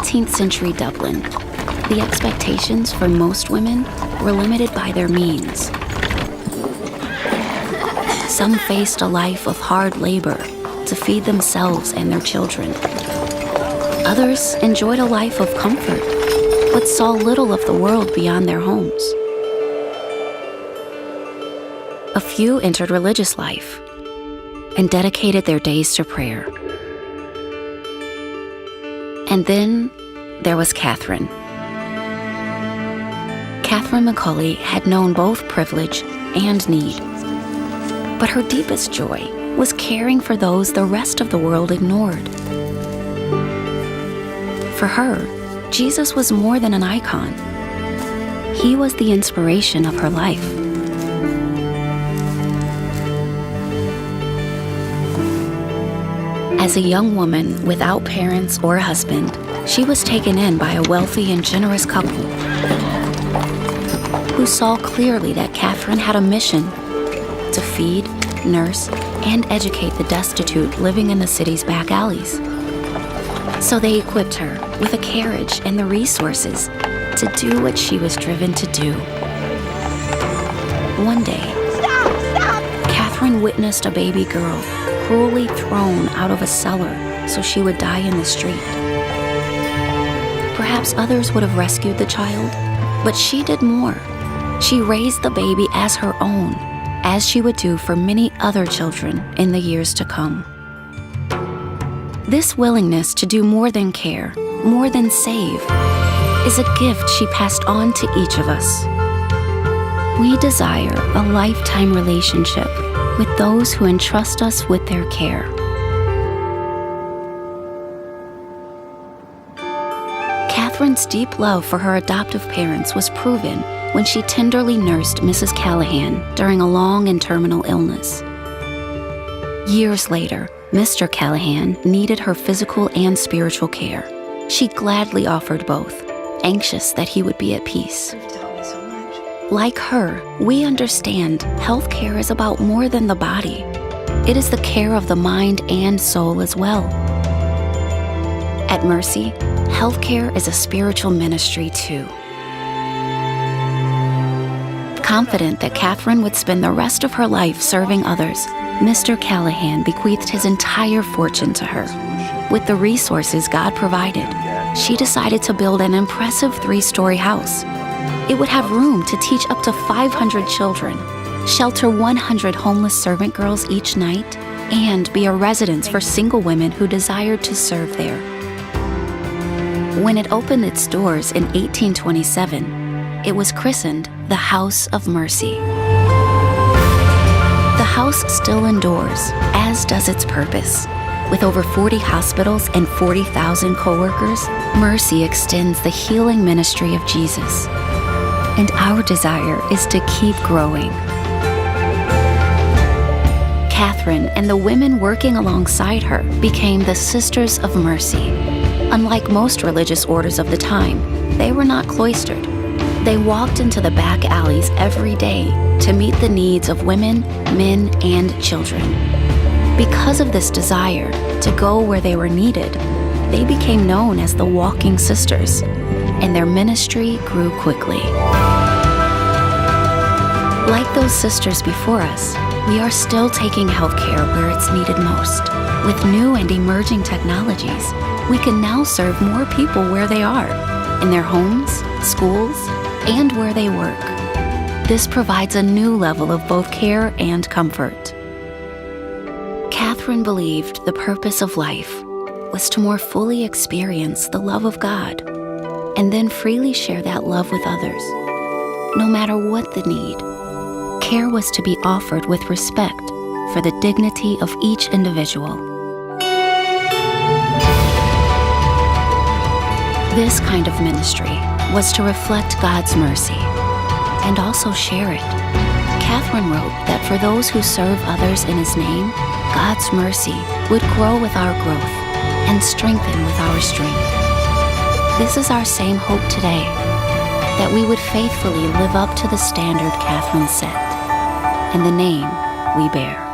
18th century Dublin, the expectations for most women were limited by their means. Some faced a life of hard labor to feed themselves and their children. Others enjoyed a life of comfort, but saw little of the world beyond their homes. A few entered religious life and dedicated their days to prayer. And then there was Catherine. Catherine McAuley had known both privilege and need. But her deepest joy was caring for those the rest of the world ignored. For her, Jesus was more than an icon. He was the inspiration of her life. As a young woman without parents or husband, she was taken in by a wealthy and generous couple who saw clearly that Catherine had a mission to feed, nurse, and educate the destitute living in the city's back alleys. So they equipped her with a carriage and the resources to do what she was driven to do. One day, Catherine witnessed a baby girl cruelly thrown out of a cellar so she would die in the street. Perhaps others would have rescued the child, but she did more. She raised the baby as her own, as she would do for many other children in the years to come. This willingness to do more than care, more than save, is a gift she passed on to each of us. We desire a lifetime relationship with those who entrust us with their care. Catherine's deep love for her adoptive parents was proven when she tenderly nursed Mrs. Callahan during a long and terminal illness. Years later, Mr. Callahan needed her physical and spiritual care. She gladly offered both, anxious that he would be at peace. Like her, we understand health care is about more than the body. It is the care of the mind and soul as well. At Mercy, health care is a spiritual ministry too. Confident that Catherine would spend the rest of her life serving others, Mr. Callahan bequeathed his entire fortune to her. With the resources God provided, she decided to build an impressive 3-story house. It would have room to teach up to 500 children, shelter 100 homeless servant girls each night, and be a residence for single women who desired to serve there. When it opened its doors in 1827, it was christened the House of Mercy. The house still endures, as does its purpose. With over 40 hospitals and 40,000 co-workers, Mercy extends the healing ministry of Jesus. And our desire is to keep growing. Catherine and the women working alongside her became the Sisters of Mercy. Unlike most religious orders of the time, they were not cloistered. They walked into the back alleys every day to meet the needs of women, men, and children. Because of this desire to go where they were needed, they became known as the Walking Sisters, and their ministry grew quickly. Like those sisters before us, we are still taking healthcare where it's needed most. With new and emerging technologies, we can now serve more people where they are, in their homes, schools, and where they work. This provides a new level of both care and comfort. Catherine believed the purpose of life was to more fully experience the love of God and then freely share that love with others. No matter what the need, care was to be offered with respect for the dignity of each individual. This kind of ministry was to reflect God's mercy and also share it. Catherine wrote that for those who serve others in His name, God's mercy would grow with our growth and strengthen with our strength. This is our same hope today, that we would faithfully live up to the standard Catherine set and the name we bear.